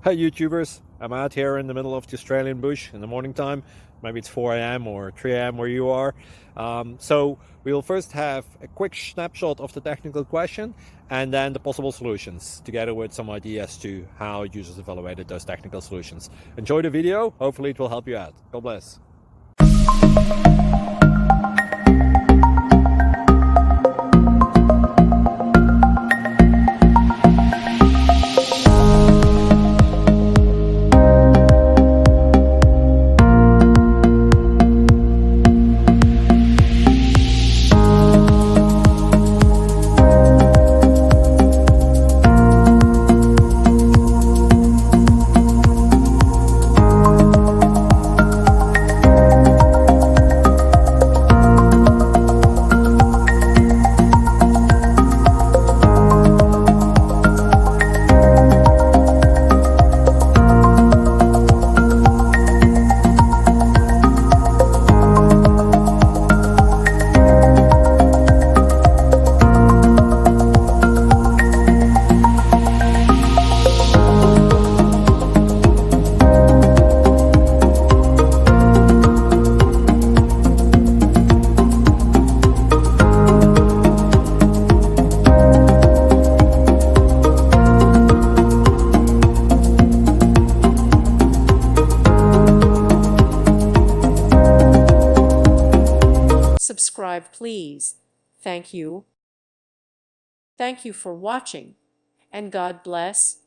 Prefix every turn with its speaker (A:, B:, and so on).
A: Hi YouTubers, I'm out here in the middle of the Australian bush in the morning time. Maybe it's 4 a.m. or 3 a.m. where you are. So we'll first have a quick snapshot of the technical question and then the possible solutions, together with some ideas to how users evaluated those technical solutions. Enjoy the video, hopefully it will help you out. God bless.
B: Subscribe, please. Thank you. Thank you for watching, and God bless.